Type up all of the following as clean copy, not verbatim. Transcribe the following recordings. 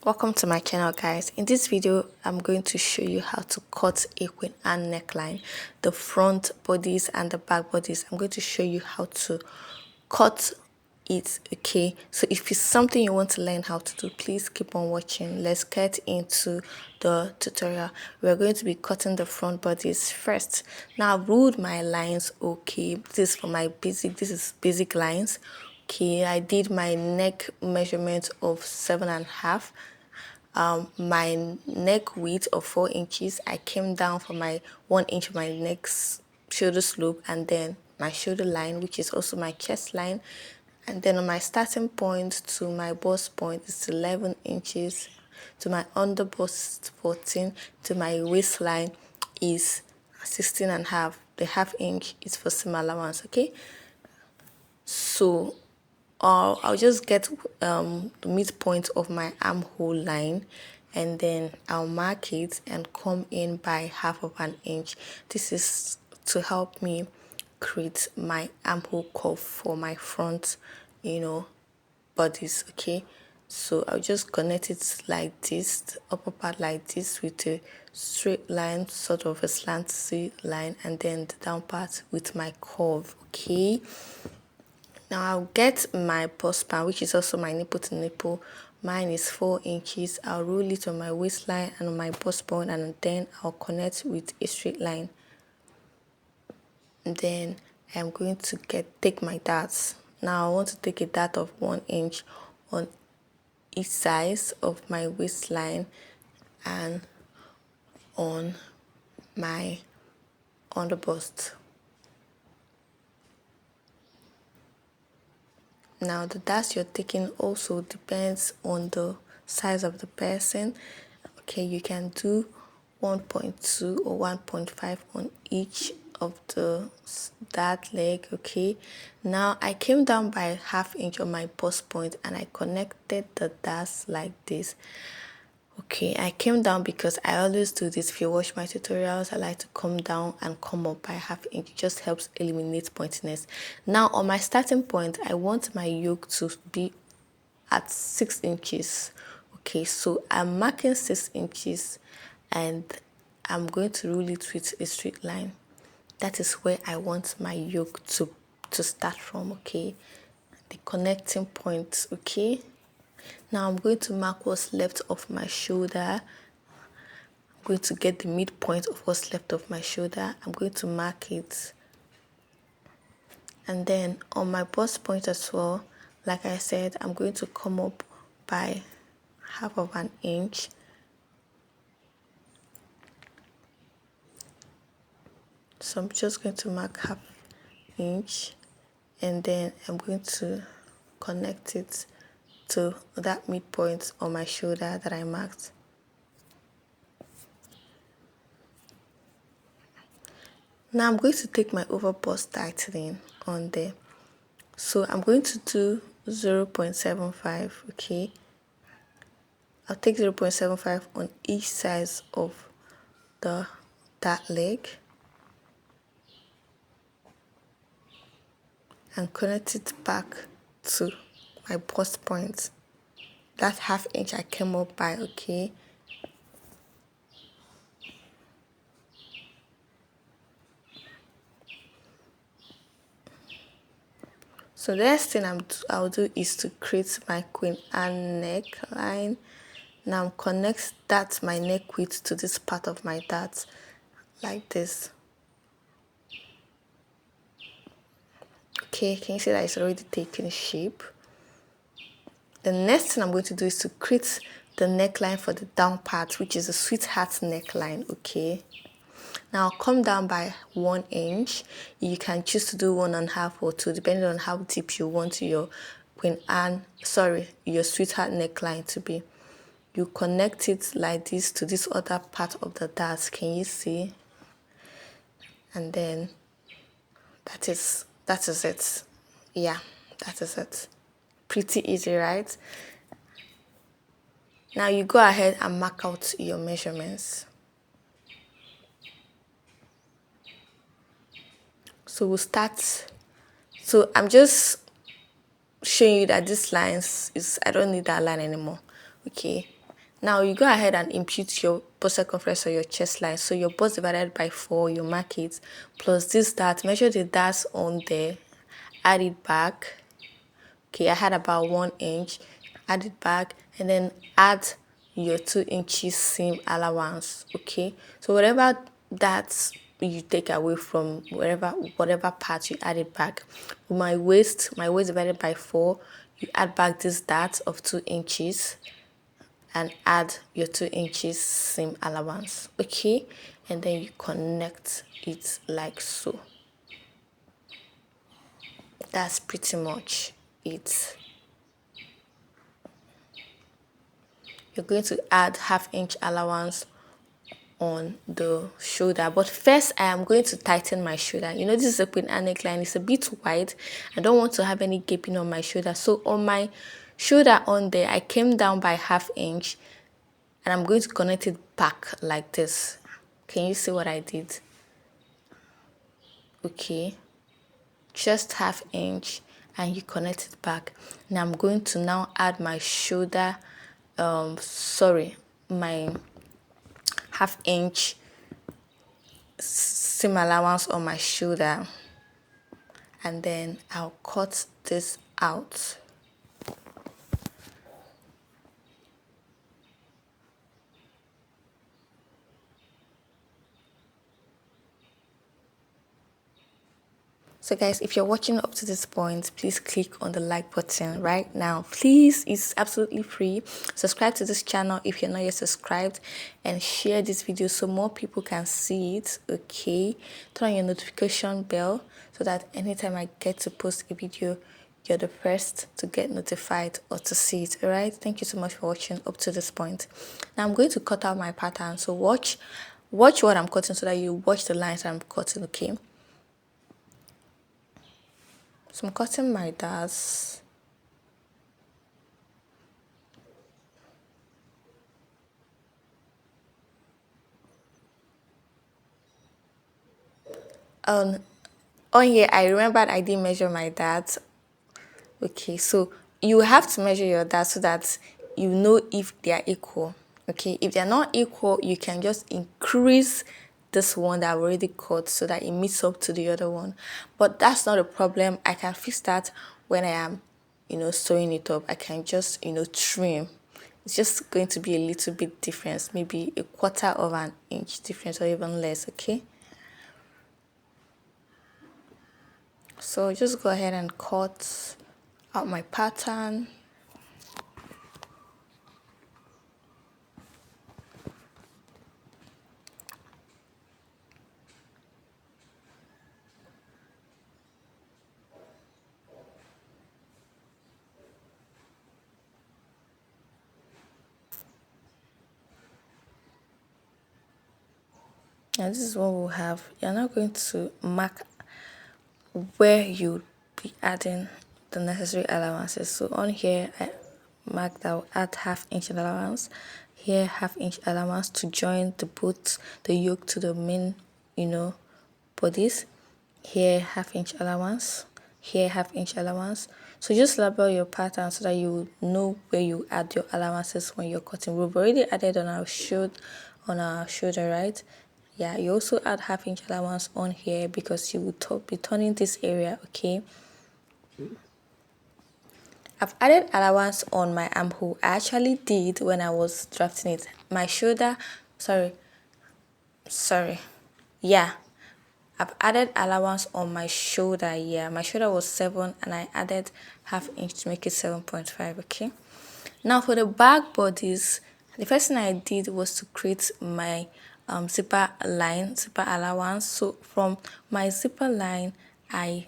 Welcome to my channel, guys. In this video I'm going to show you how to cut a queen Anne neckline, the front bodice and the back bodice. I'm going to show you how to cut it. Okay, so if it's something you want to learn how to do, please keep on watching. Let's get into the tutorial. We're going to be cutting the front bodice first. Now I've ruled my lines. Okay, this is for my basic lines. Okay, I did my neck measurement of 7.5. My neck width of 4 inches. I came down for my 1 inch of my neck's shoulder slope, and then my shoulder line, which is also my chest line. And then on my starting point to my bust point is 11 inches. To my under bust 14. To my waistline is 16.5. The half inch is for seam allowance. Okay, so I'll just get the midpoint of my armhole line, and then I'll mark it and come in by 1/2 inch. This is to help me create my armhole curve for my front, bodies. Okay, so I'll just connect it like this, the upper part like this with a straight line, sort of a slanty line, and then the down part with my curve. Okay, now I'll get my bust span, which is also my nipple to nipple. Mine is 4 inches. I'll roll it on my waistline and on my bust point, and then I'll connect with a straight line. And then I'm going to take my darts. Now I want to take a dart of 1 inch on each side of my waistline and on my under bust. Now the darts you're taking also depends on the size of the person. Okay, you can do 1.2 or 1.5 on each of the dart leg. Okay, now I came down by 1/2 inch on my bust point and I connected the darts like this. Okay, I came down because I always do this. If you watch my tutorials, I like to come down and come up by 1/2 inch. It just helps eliminate pointiness. Now on my starting point, I want my yoke to be at 6 inches. Okay, so I'm marking 6 inches and I'm going to rule it with a straight line. That is where I want my yoke to start from. Okay, the connecting point. Okay, now I'm going to mark what's left of my shoulder. I'm going to get the midpoint of what's left of my shoulder. I'm going to mark it. And then on my bust point as well, like I said, I'm going to come up by 1/2 inch. So I'm just going to mark 1/2 inch, and then I'm going to connect it to that midpoint on my shoulder that I marked. Now I'm going to take my over bust tightening on there. So I'm going to do 0.75. Okay, I'll take 0.75 on each side of that leg and connect it back to my bust point. That 1/2 inch I came up by. Okay, so the next thing I'll do is to create my queen Anne neckline. Now connect my neck width to this part of my dart like this. Okay, can you see that it's already taking shape? The next thing I'm going to do is to create the neckline for the down part, which is a sweetheart neckline. Okay, now I'll come down by 1 inch. You can choose to do 1.5 or 2, depending on how deep you want your your sweetheart neckline to be. You connect it like this to this other part of the dart. Can you see? And then that is it. Yeah, that is it. Pretty easy, right? Now you go ahead and mark out your measurements. So we'll start. So I'm just showing you that this lines I don't need that line anymore. Okay, Now you go ahead and impute your bust circumference or your chest line. So your bust divided by 4, you mark it, plus this dart, measure the darts on there, add it back. Okay, I had about 1 inch, add it back, and then add your 2 inches seam allowance. Okay, so whatever that you take away from whatever part, you add it back. My waist divided by 4, you add back this dart of 2 inches and add your 2 inches seam allowance. Okay, and then you connect it like so. That's pretty much it. You're going to add ½ inch allowance on the shoulder, but first I am going to tighten my shoulder. You know, this is a queen and neckline, it's a bit wide. I don't want to have any gaping on my shoulder, so on my shoulder on there, I came down by ½ inch and I'm going to connect it back like this. Can you see what I did? Okay, just ½ inch and you connect it back. Now I'm going to now add my shoulder, my ½ inch seam allowance on my shoulder, and then I'll cut this out. So guys, if you're watching up to this point, please click on the like button right now. Please, it's absolutely free. Subscribe to this channel if you're not yet subscribed, and share this video so more people can see it. Okay, turn on your notification bell so that anytime I get to post a video, you're the first to get notified or to see it. All right, thank you so much for watching up to this point. Now I'm going to cut out my pattern, so watch what I'm cutting so that you watch the lines I'm cutting. Okay, so I'm cutting my darts. On here, I remembered I didn't measure my darts. Okay, so you have to measure your darts so that you know if they are equal. Okay, if they're not equal, you can just increase this one that I've already cut so that it meets up to the other one. But that's not a problem. I can fix that when I am, sewing it up. I can just, trim. It's just going to be a little bit difference, maybe a ¼ inch difference or even less. Okay, so just go ahead and cut out my pattern. Now this is what we'll have. You're now going to mark where you'll be adding the necessary allowances. So on here, I marked that I'll add ½ inch allowance. Here, ½ inch allowance to join the yoke to the main, bodice. Here, ½ inch allowance. Here, ½ inch allowance. So just label your pattern so that you know where you add your allowances when you're cutting. We've already added on our shoulder, right? Yeah, you also add ½ inch allowance on here because you will be turning this area. Okay, I've added allowance on my armhole. I actually did when I was drafting it. My shoulder, yeah, I've added allowance on my shoulder. Yeah, my shoulder was 7 and I added ½ inch to make it 7.5. Okay, now for the back bodies, the first thing I did was to create my zipper allowance. So from my zipper line, I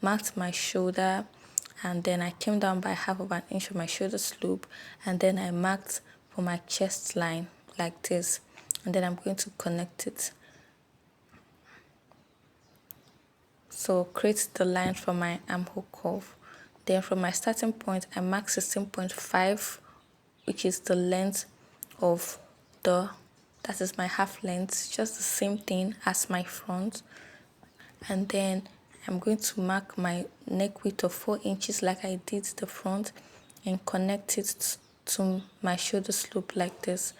marked my shoulder, and then I came down by ½ inch of my shoulder slope, and then I marked for my chest line like this, and then I'm going to connect it. So create the line for my armhole curve. Then from my starting point, I mark 16.5, which is the length of that is my half length, just the same thing as my front. And then I'm going to mark my neck width of 4 inches like I did the front and connect it to my shoulder slope like this.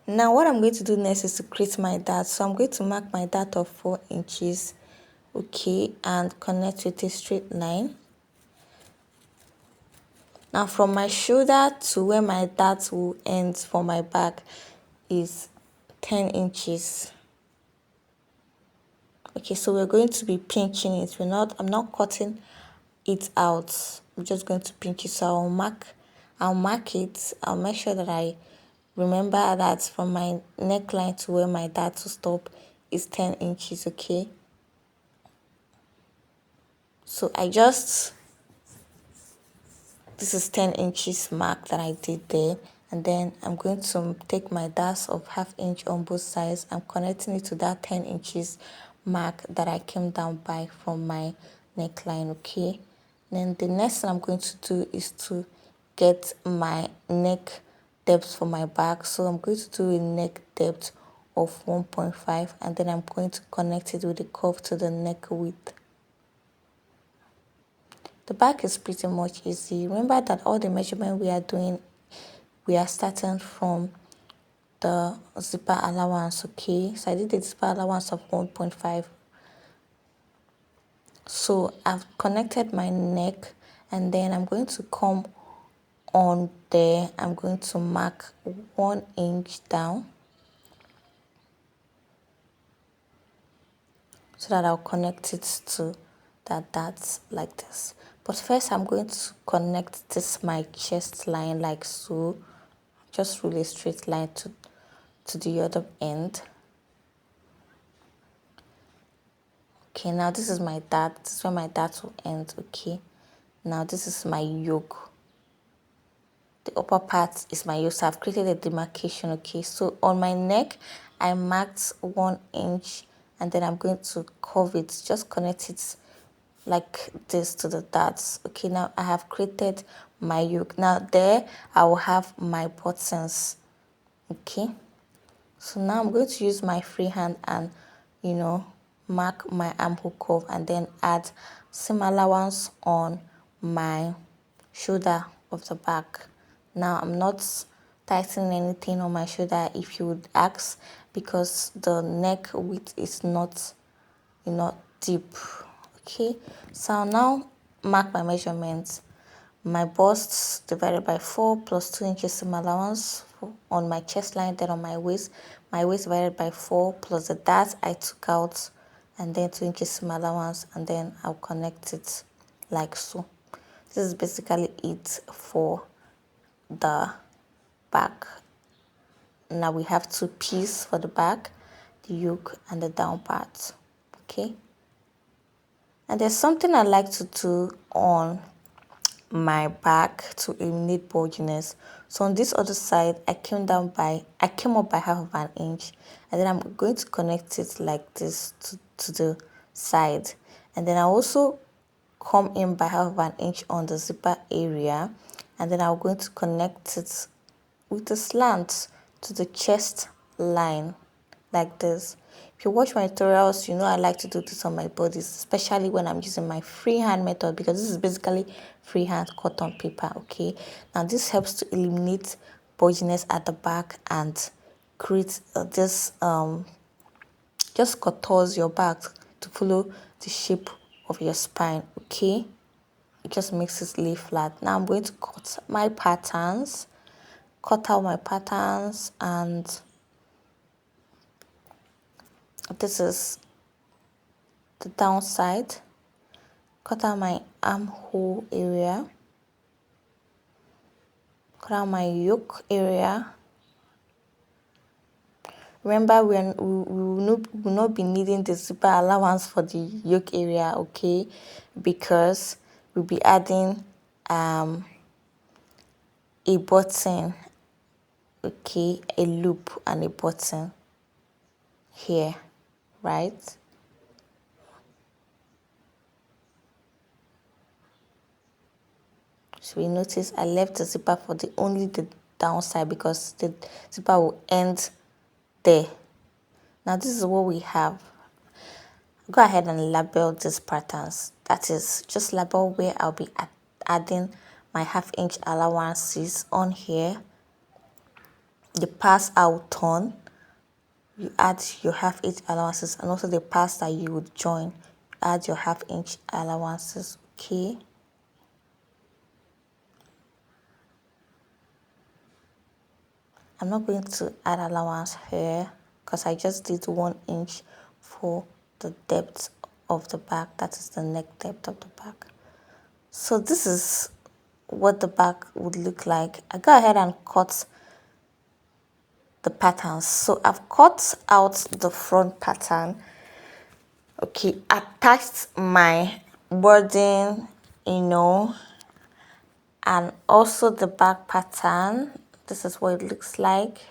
Now what I'm going to do next is to create my dart. So I'm going to mark my dart of 4 inches, okay, and connect with a straight line. Now from my shoulder to where my dart will end for my back is 10 inches. Okay, so we're going to be pinching it. I'm not cutting it out. I'm just going to pinch it. So I'll mark it. I'll make sure that I remember that from my neckline to where my dart will stop is 10 inches, okay? So this is 10 inches mark that I did there. And then I'm going to take my dart of 1/2 inch on both sides. I'm connecting it to that 10 inches mark that I came down by from my neckline, okay? Then the next thing I'm going to do is to get my neck depth for my back. So I'm going to do a neck depth of 1.5, and then I'm going to connect it with the curve to the neck width. The back is pretty much easy. Remember that all the measurement we are doing, we are starting from the zipper allowance, okay? So I did the zipper allowance of 1.5. So I've connected my neck, and then I'm going to come on there. I'm going to mark 1 inch down so that I'll connect it to that like this. But first I'm going to connect this my chest line like so. Just really straight line to the other end. Okay, now this is my dart. This is where my dart will end, okay? Now this is my yoke. The upper part is my yoke, so I've created a demarcation, okay? So on my neck, I marked 1 inch, and then I'm going to curve it, just connect it like this to the darts. Okay, now I have created my yoke. Now there, I will have my buttons, okay? So now I'm going to use my free hand and, mark my armhole curve, and then add seam allowance on my shoulder of the back. Now I'm not tightening anything on my shoulder, if you would ask, because the neck width is not deep. Okay, so I'll now mark my measurements. My bust divided by 4 plus 2 inches seam allowance on my chest line, then on my waist divided by 4 plus the dart I took out, and then 2 inches seam allowance, and then I'll connect it like so. This is basically it for the back. Now we have 2 pieces for the back, the yoke and the down part, okay? And there's something I like to do on my back to eliminate bulginess. So on this other side, I came up by 1/2 inch, and then I'm going to connect it like this to the side, and then I also come in by 1/2 inch on the zipper area, and then I'm going to connect it with a slant to the chest line like this. If you watch my tutorials, you know I like to do this on my bodies, especially when I'm using my freehand method, because this is basically freehand cut on paper, okay? Now this helps to eliminate bulginess at the back and create just contours your back to follow the shape of your spine, okay? It just makes it lay flat. Now I'm going to cut out my patterns, and this is the downside. Cut out my armhole area, cut out my yoke area. Remember, we will not be needing the zipper allowance for the yoke area, okay? Because we'll be adding a button, okay? A loop and a button here, right? So we notice I left the zipper for only the downside, because the zipper will end there. Now this is what we have. Go ahead and label these patterns. That is, just label where I'll be adding my ½ inch allowances on here. The pass I will turn, you add your ½ inch allowances, and also the pass that you would join, add your ½ inch allowances. Okay, I'm not going to add allowance here because I just did 1 inch for the depth of the back, that is the neck depth of the back. So this is what the back would look like. I go ahead and cut the patterns. So I've cut out the front pattern. Okay, attached my wording, and also the back pattern. This is what it looks like.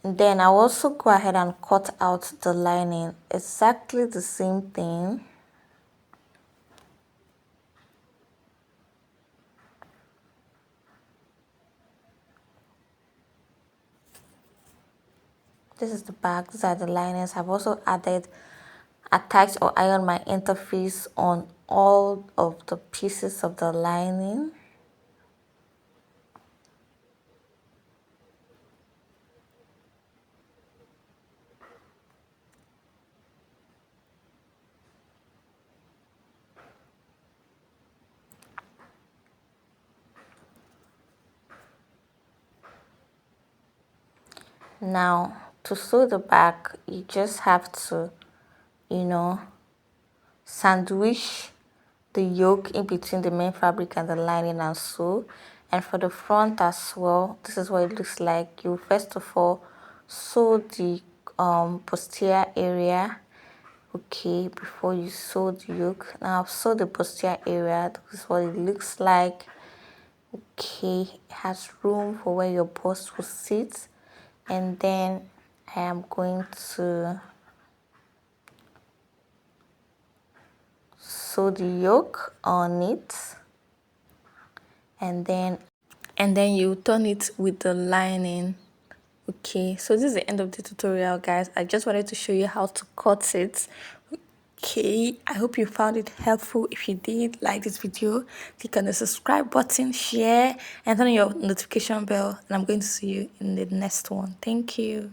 And then I'll also go ahead and cut out the lining, exactly the same thing. This is the back, these are the linings. I've also attached or ironed my interface on all of the pieces of the lining. Now, to sew the back, you just have to, sandwich the yoke in between the main fabric and the lining and sew. And for the front as well, this is what it looks like. You first of all sew the posterior area, okay, before you sew the yoke. Now I've sewed the posterior area. This is what it looks like. Okay, it has room for where your bust will sit. And then I am going to sew the yoke on it, and then you turn it with the lining. Okay, so this is the end of the tutorial, guys. I just wanted to show you how to cut it. Okay, I hope you found it helpful. If you did, like this video, click on the subscribe button, share, and turn on your notification bell, and I'm going to see you in the next one. Thank you.